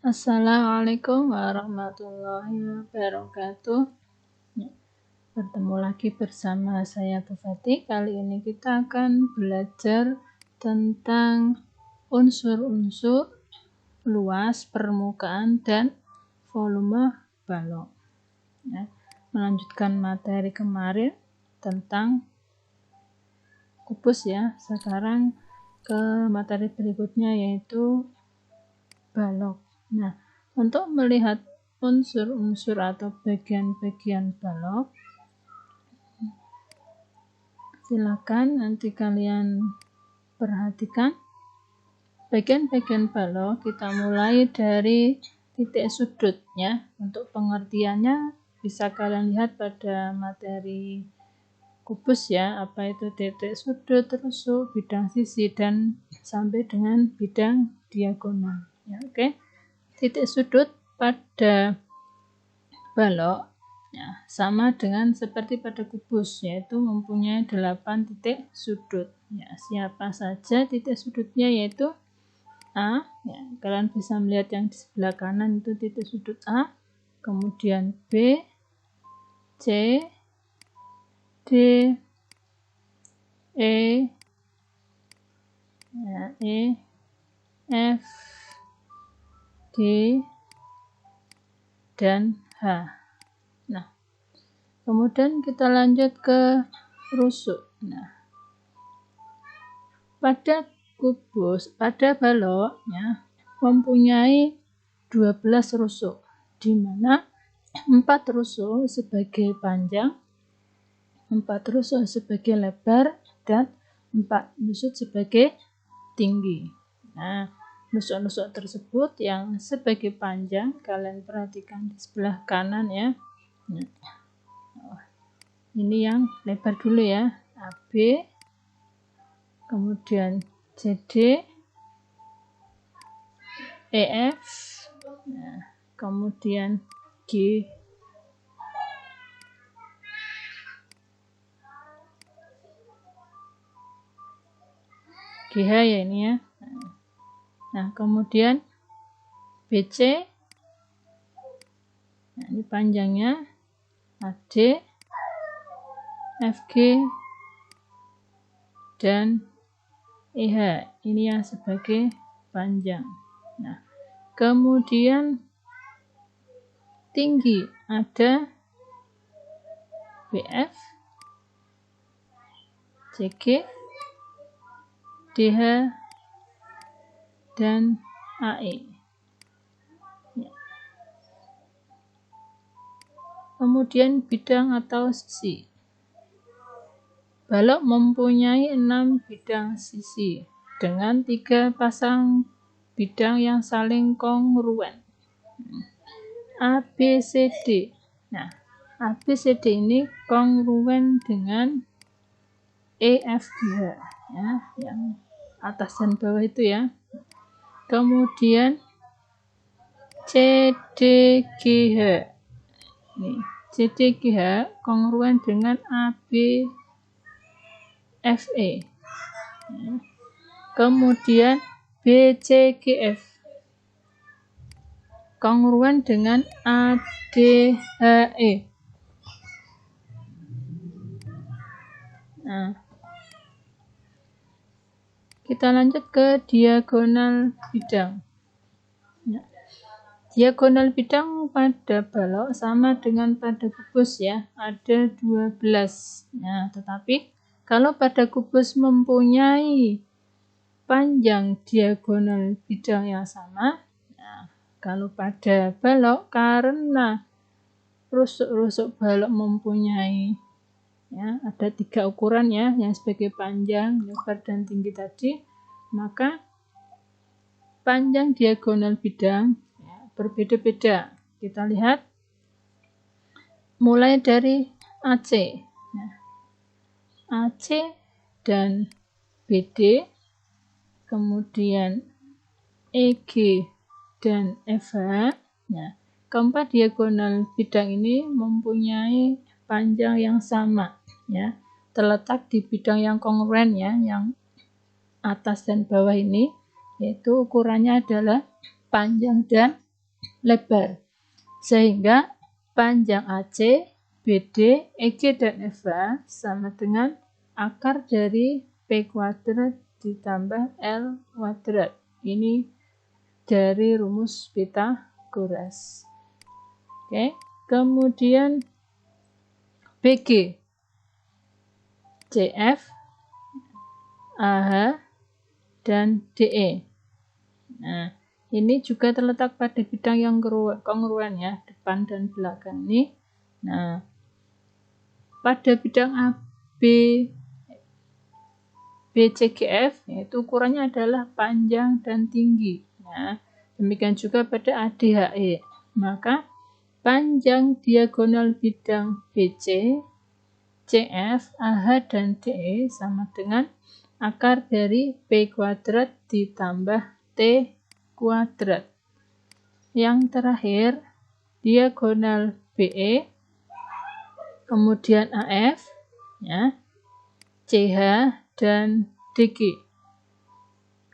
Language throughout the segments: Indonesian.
Assalamualaikum warahmatullahi wabarakatuh. Bertemu lagi bersama saya Bu Fatih. Kali ini kita akan belajar tentang unsur-unsur luas permukaan dan volume balok. Melanjutkan materi kemarin tentang kubus ya. Sekarang ke materi berikutnya yaitu balok. Nah, untuk melihat unsur-unsur atau bagian-bagian balok, silakan nanti kalian perhatikan bagian-bagian balok. Kita mulai dari titik sudut ya. Untuk pengertiannya bisa kalian lihat pada materi kubus ya, apa itu titik sudut, rusuk, bidang sisi, dan sampai dengan bidang diagonal ya. Oke. Titik sudut pada balok ya, sama dengan seperti pada kubus, yaitu mempunyai 8 titik sudut ya. Siapa saja titik sudutnya, yaitu A ya. Kalian bisa melihat yang di sebelah kanan itu titik sudut A, kemudian B, C, D, E ya, E, F, G, dan H. Nah, kemudian kita lanjut ke rusuk. Nah, pada balok ya, mempunyai 12 rusuk, di mana 4 rusuk sebagai panjang, 4 rusuk sebagai lebar, dan 4 rusuk sebagai tinggi. Nah, rusuk-rusuk tersebut yang sebagai panjang kalian perhatikan di sebelah kanan ya. Nah, ini yang lebar dulu ya, AB, kemudian CD, EF, nah, kemudian G, GH ya ini ya. Nah, kemudian BC, nah, ini panjangnya, AD, FG, dan EH, ini yang sebagai panjang. Nah, kemudian tinggi ada BF, CG, DH, dan AE. Ya. Kemudian bidang atau sisi. Balok mempunyai 6 bidang sisi dengan 3 pasang bidang yang saling kongruen. ABCD. Nah, ABCD ini kongruen dengan EFGH ya, yang atas dan bawah itu ya. Kemudian CDGH. Nih, CDGH kongruen dengan ABFE. Ya. Kemudian BCGF kongruen dengan ADHE. Nah, kita lanjut ke diagonal bidang. Ya. Diagonal bidang pada balok sama dengan pada kubus ya, ada 12. Nah, tetapi kalau pada kubus mempunyai panjang diagonal bidang yang sama, nah, kalau pada balok karena rusuk-rusuk balok mempunyai ya, ada 3 ukuran ya, yang sebagai panjang, lebar, dan tinggi tadi, maka panjang diagonal bidang ya, berbeda-beda. Kita lihat mulai dari AC. Nah, AC dan BD, kemudian EG dan FH. Nah, keempat diagonal bidang ini mempunyai panjang yang sama ya, terletak di bidang yang kongruen ya, yang atas dan bawah ini, yaitu ukurannya adalah panjang dan lebar. Sehingga panjang AC, BD, EG, dan FH sama dengan akar dari P kuadrat ditambah L kuadrat. Ini dari rumus Pythagoras. Oke, kemudian BG, CF, AH, dan DE. Nah, ini juga terletak pada bidang yang kongruen ya, depan dan belakang ini. Nah, pada bidang AB, BCGF, yaitu ukurannya adalah panjang dan tinggi. Nah, demikian juga pada ADHE. Maka panjang diagonal bidang BC, CF, AH, dan DE sama dengan akar dari P kuadrat ditambah T kuadrat. Yang terakhir, diagonal BE, kemudian AF, ya, CH, dan DG.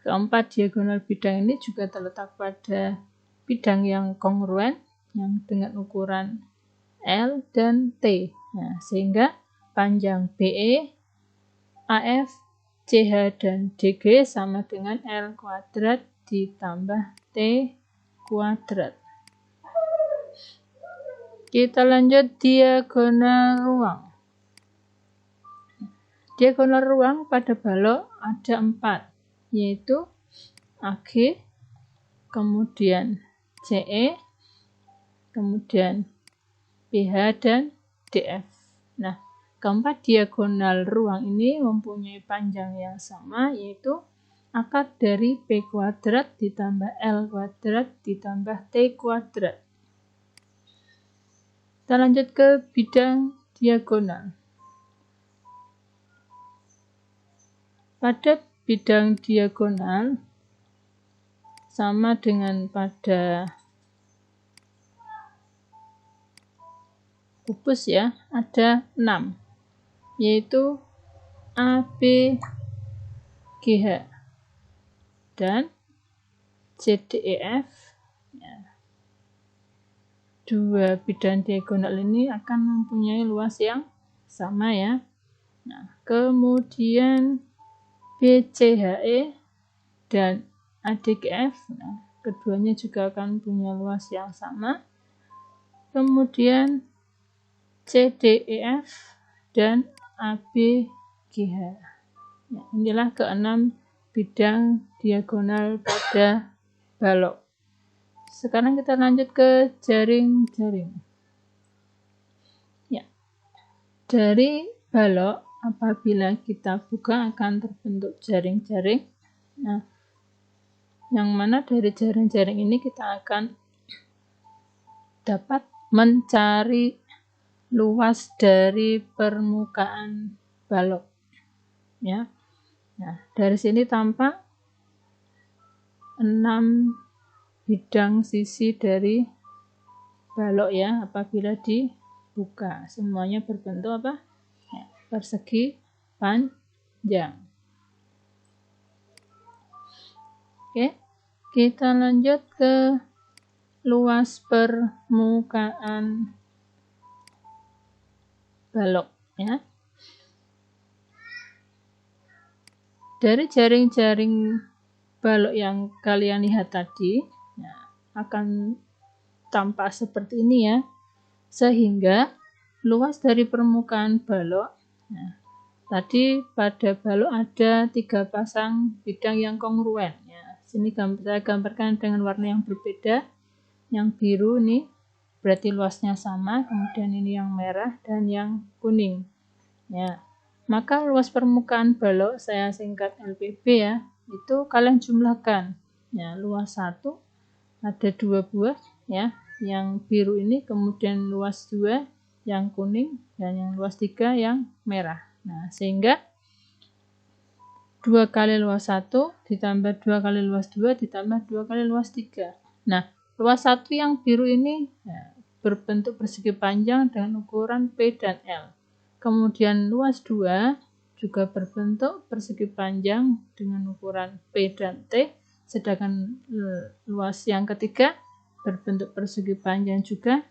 Keempat diagonal bidang ini juga terletak pada bidang yang kongruen, yang dengan ukuran L dan T. Nah, sehingga panjang BE, AF, CH, dan DG sama dengan L kuadrat ditambah T kuadrat. Kita lanjut diagonal ruang. Diagonal ruang pada balok ada 4, yaitu AG, kemudian CE, kemudian PH, dan DF. Nah, keempat diagonal ruang ini mempunyai panjang yang sama, yaitu akar dari P kuadrat ditambah L kuadrat ditambah T kuadrat. Kita lanjut ke bidang diagonal. Pada bidang diagonal, sama dengan pada kubus ya, ada 6, yaitu AB, GH, dan CDEF. Ya. Dua bidang diagonal ini akan mempunyai luas yang sama ya. Nah, kemudian BCHE dan ADGF, nah, keduanya juga akan punya luas yang sama. Kemudian CDEF dan ABGH. Ya, inilah keenam bidang diagonal pada balok. Sekarang kita lanjut ke jaring-jaring. Ya, dari balok apabila kita buka akan terbentuk jaring-jaring. Nah, yang mana dari jaring-jaring ini kita akan dapat mencari luas dari permukaan balok. Ya. Nah, dari sini tampak 6 bidang sisi dari balok ya apabila dibuka. Semuanya berbentuk apa? Ya, persegi panjang. Oke, kita lanjut ke luas permukaan balok ya. Dari jaring-jaring balok yang kalian lihat tadi, ya, akan tampak seperti ini ya. Sehingga luas dari permukaan balok, nah, tadi pada balok ada 3 pasang bidang yang kongruen. Ya, sini saya gambarkan dengan warna yang berbeda. Yang biru ini berarti luasnya sama, kemudian ini yang merah dan yang kuning. Ya, maka luas permukaan balok saya singkat LPB ya. Itu kalian jumlahkan. Ya, luas 1 ada 2 buah ya. Yang biru ini, kemudian luas 2 yang kuning, dan yang luas 3 yang merah. Nah, sehingga 2 kali luas 1 ditambah 2 kali luas 2 ditambah 2 kali luas 3. Nah, luas 1 yang biru ini ya, berbentuk persegi panjang dengan ukuran P dan L. Kemudian luas 2 juga berbentuk persegi panjang dengan ukuran P dan T. Sedangkan luas yang ketiga berbentuk persegi panjang juga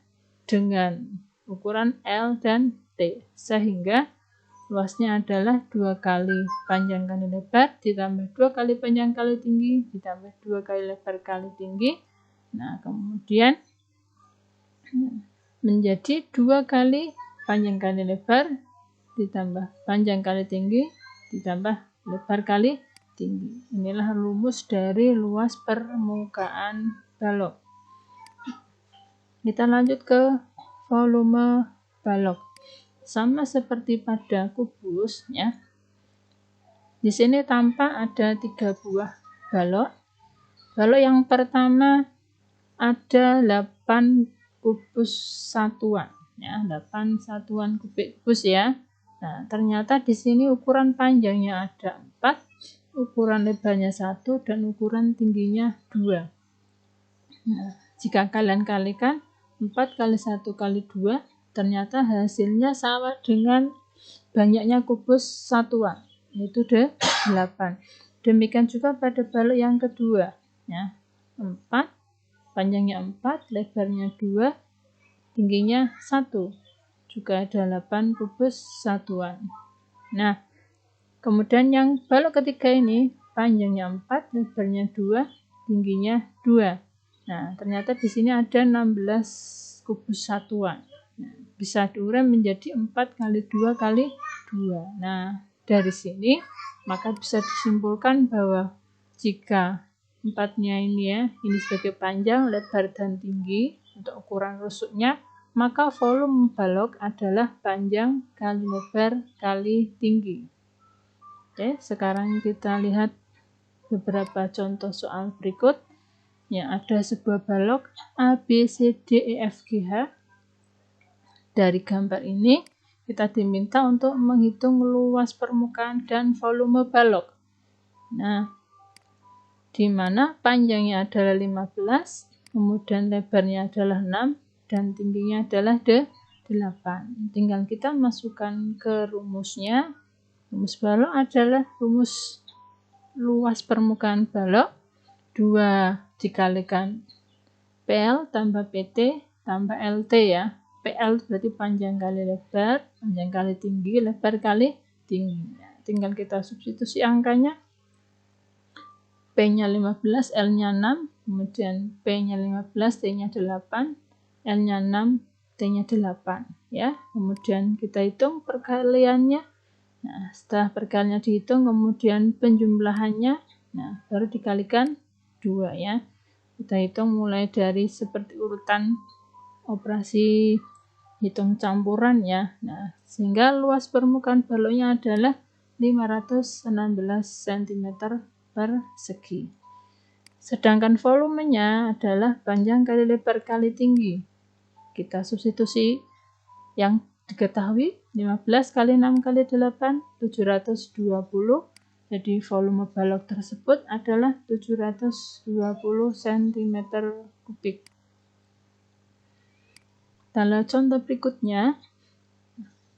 dengan ukuran L dan T, sehingga luasnya adalah 2 kali panjang kali lebar ditambah 2 kali panjang kali tinggi ditambah 2 kali lebar kali tinggi. Nah, kemudian menjadi 2 kali panjang kali lebar ditambah panjang kali tinggi ditambah lebar kali tinggi. Inilah rumus dari luas permukaan balok. Kita lanjut ke volume balok. Sama seperti pada kubus ya. Di sini tampak ada 3 buah balok. Balok yang pertama ada 8 kubus satuan ya, 8 satuan kubik kubus ya. Nah, ternyata di sini ukuran panjangnya ada 4, ukuran lebarnya 1 dan ukuran tingginya 2. Nah, jika kalian kalikan 4 kali 1 kali 2, ternyata hasilnya sama dengan banyaknya kubus satuan, yaitu 8. Demikian juga pada balok yang kedua ya. 4, panjangnya 4, lebarnya 2, tingginya 1. Juga ada 8 kubus satuan. Nah, kemudian yang balok ketiga ini panjangnya 4, lebarnya 2, tingginya 2. Nah, ternyata di sini ada 16 kubus satuan. Nah, bisa diurai menjadi 4 kali 2 kali 2. Nah, dari sini maka bisa disimpulkan bahwa jika 4-nya ini ya, ini sebagai panjang, lebar, dan tinggi untuk ukuran rusuknya, maka volume balok adalah panjang kali lebar kali tinggi. Oke, sekarang kita lihat beberapa contoh soal berikut. Ya, ada sebuah balok A, B, C, D, E, F, G, H. Dari gambar ini, kita diminta untuk menghitung luas permukaan dan volume balok. Nah, di mana panjangnya adalah 15, kemudian lebarnya adalah 6, dan tingginya adalah 8. Tinggal kita masukkan ke rumusnya. Rumus balok adalah rumus luas permukaan balok 2 dikalikan PL tambah PT tambah LT ya. PL berarti panjang kali lebar, panjang kali tinggi, lebar kali tinggi. Tinggal kita substitusi angkanya. P-nya 15, L-nya 6, kemudian P-nya 15, T-nya 8, L-nya 6, T-nya 8 ya. Kemudian kita hitung perkaliannya. Nah, setelah perkaliannya dihitung, kemudian penjumlahannya, nah baru dikalikan 2 ya. Kita hitung mulai dari seperti urutan operasi hitung campuran ya. Nah, sehingga luas permukaan baloknya adalah 516 cm persegi. Sedangkan volumenya adalah panjang kali lebar kali tinggi. Kita substitusi yang diketahui 15 kali 6 kali 8, 720. Jadi volume balok tersebut adalah 720 cm kubik. Dalam contoh berikutnya,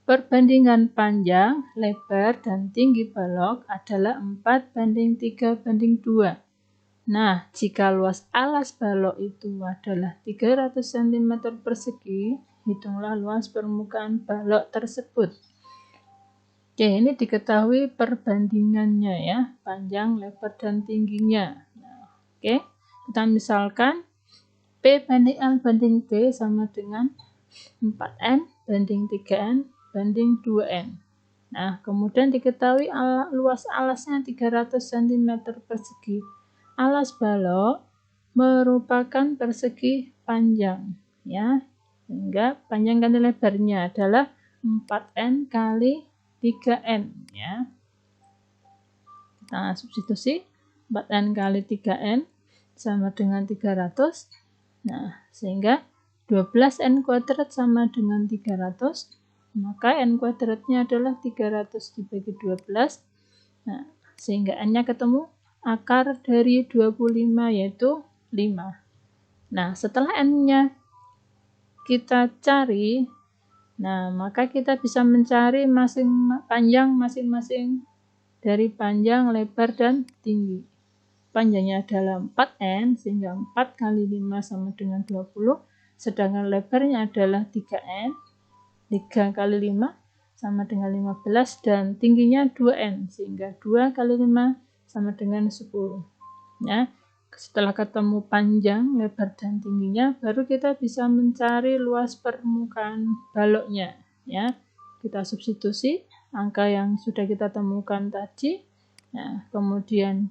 perbandingan panjang, lebar, dan tinggi balok adalah 4:3:2. Nah, jika luas alas balok itu adalah 300 cm persegi, hitunglah luas permukaan balok tersebut. Oke, ini diketahui perbandingannya ya, panjang, lebar, dan tingginya. Nah, oke, kita misalkan P banding L banding T sama dengan 4N banding 3N banding 2N. Nah, kemudian diketahui luas alasnya 300 cm persegi. Alas balok merupakan persegi panjang ya, sehingga panjang kali lebarnya adalah 4N kali 3N ya. Kita substitusi 4N kali 3N sama dengan 300. Nah, sehingga 12N kuadrat sama dengan 300. Maka N kuadratnya adalah 300 dibagi 12. Nah, sehingga N-nya ketemu akar dari 25 yaitu 5. Nah, setelah N-nya kita cari, nah, maka kita bisa mencari panjang masing-masing dari panjang, lebar, dan tinggi. panjangnya adalah 4N, sehingga 4 kali 5 sama dengan 20, sedangkan lebarnya adalah 3N, 3 kali 5 sama dengan 15, dan tingginya 2N, sehingga 2 kali 5 sama dengan 10. Ya, setelah ketemu panjang, lebar, dan tingginya, baru kita bisa mencari luas permukaan baloknya. Ya, kita substitusi angka yang sudah kita temukan tadi. Nah, kemudian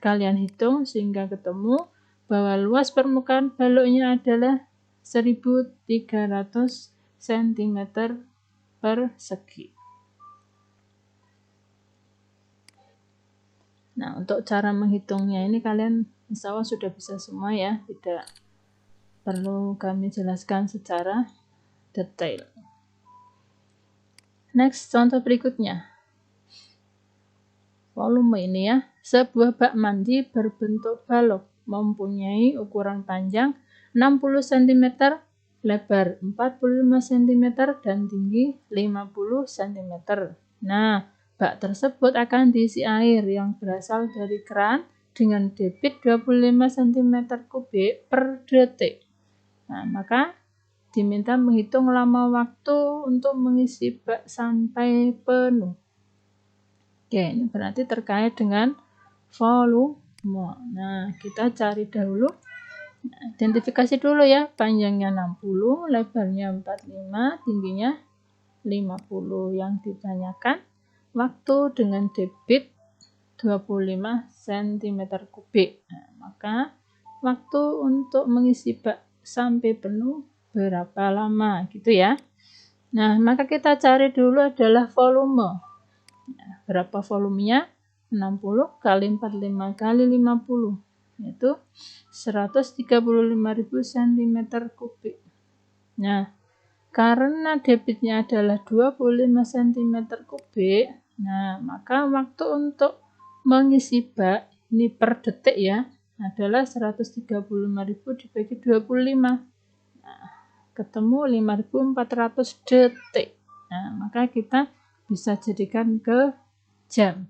kalian hitung sehingga ketemu bahwa luas permukaan baloknya adalah 1300 cm persegi. Nah, untuk cara menghitungnya ini kalian insya Allah sudah bisa semua ya, tidak perlu kami jelaskan secara detail. Next, contoh berikutnya. Volume ini ya, sebuah bak mandi berbentuk balok mempunyai ukuran panjang 60 cm, lebar 45 cm, dan tinggi 50 cm. Nah, bak tersebut akan diisi air yang berasal dari keran dengan debit 25 cm3 per detik. Nah, maka diminta menghitung lama waktu untuk mengisi bak sampai penuh. Oke, ini berarti terkait dengan volume. Nah, kita cari dahulu. Identifikasi dulu ya, panjangnya 60, lebarnya 45, tingginya 50. Yang ditanyakan waktu dengan debit 25 cm3. Nah, maka waktu untuk mengisi bak sampai penuh berapa lama gitu ya. Nah, maka kita cari dulu adalah volume. Nah, berapa volumenya? 60 kali 45 kali 50, yaitu 135.000 cm3. Nah, karena debitnya adalah 25 cm3, nah maka waktu untuk mengisi bak ini per detik ya adalah 135.000 dibagi 25. Nah, ketemu 5.400 detik. Nah, maka kita bisa jadikan ke jam.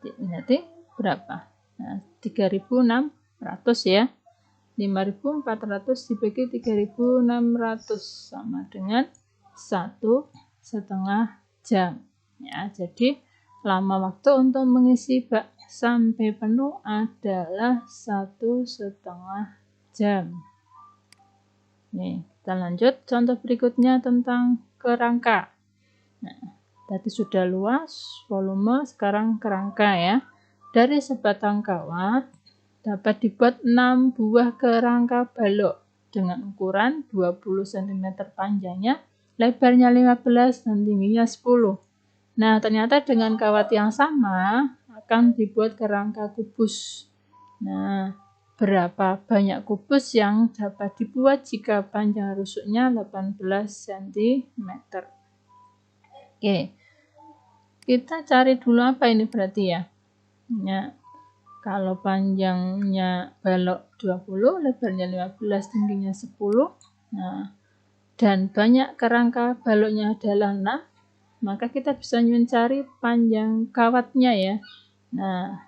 Berarti berapa? Nah, 3.600 ya. 5.400 dibagi 3.600 sama dengan 1,5 jam. Ya, jadi lama waktu untuk mengisi bak sampai penuh adalah 1,5 jam. Nih, kita lanjut contoh berikutnya tentang kerangka. Nah, tadi sudah luas, volume, sekarang kerangka ya. Dari sebatang kawat dapat dibuat 6 buah kerangka balok dengan ukuran 20 cm panjangnya, lebarnya 15 dan tingginya 10. Nah, ternyata dengan kawat yang sama akan dibuat kerangka kubus. Nah, berapa banyak kubus yang dapat dibuat jika panjang rusuknya 18 cm? Oke, kita cari dulu apa ini berarti ya. Ya, kalau panjangnya balok 20, lebarnya 15, tingginya 10. Nah, dan banyak kerangka baloknya adalah 6, maka kita bisa mencari panjang kawatnya ya. Nah,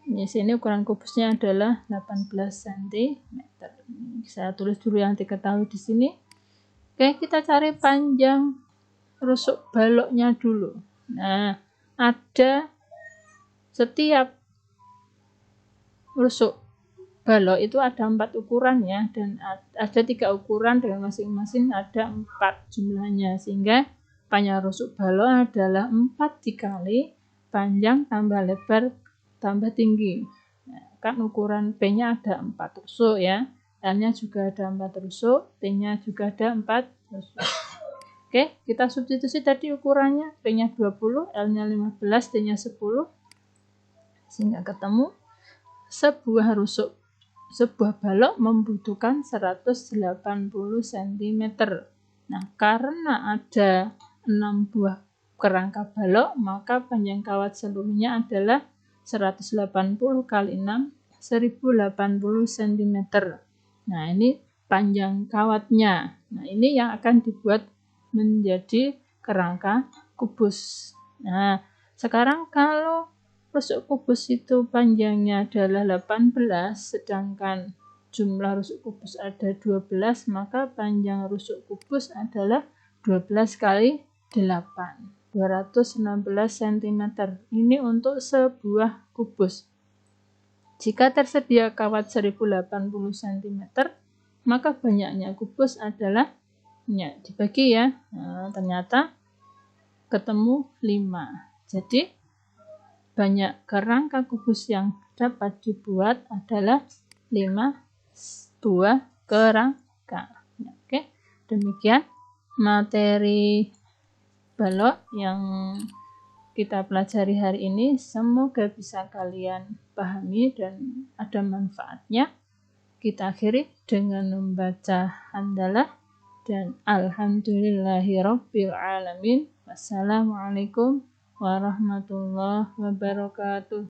di sini ukuran kubusnya adalah 18 cm. Saya tulis dulu yang diketahui di sini. Oke, kita cari panjang rusuk baloknya dulu. Nah, ada setiap rusuk balok itu ada 4 ukuran ya, dan ada 3 ukuran dengan masing-masing ada 4 jumlahnya, sehingga panjang rusuk balok adalah 4 dikali panjang tambah lebar tambah tinggi. Nah, kan ukuran P-nya ada 4 rusuk ya, L-nya juga ada 4 rusuk, T-nya juga ada 4 rusuk. Oke, kita substitusi tadi ukurannya, P-nya 20, L-nya 15, T-nya 10, sehingga ketemu sebuah balok membutuhkan 180 cm. Nah, karena ada 6 buah kerangka balok, maka panjang kawat seluruhnya adalah 180 kali 6, 1080 cm. Nah, ini panjang kawatnya. Nah, ini yang akan dibuat menjadi kerangka kubus. Nah, Sekarang kalau rusuk kubus itu panjangnya adalah 18, sedangkan jumlah rusuk kubus ada 12, maka panjang rusuk kubus adalah 12 kali 8, 216 cm. Ini untuk sebuah kubus. Jika tersedia kawat 1080 cm, maka banyaknya kubus adalah dibagi ya. Nah, ternyata ketemu 5. Jadi banyak kerangka kubus yang dapat dibuat adalah 5 buah kerangka. Oke, demikian materi balok yang kita pelajari hari ini. Semoga bisa kalian pahami dan ada manfaatnya. Kita akhiri dengan membaca hamdalah dan alhamdulillahirabbil alamin. Wassalamualaikum warahmatullahi wabarakatuh.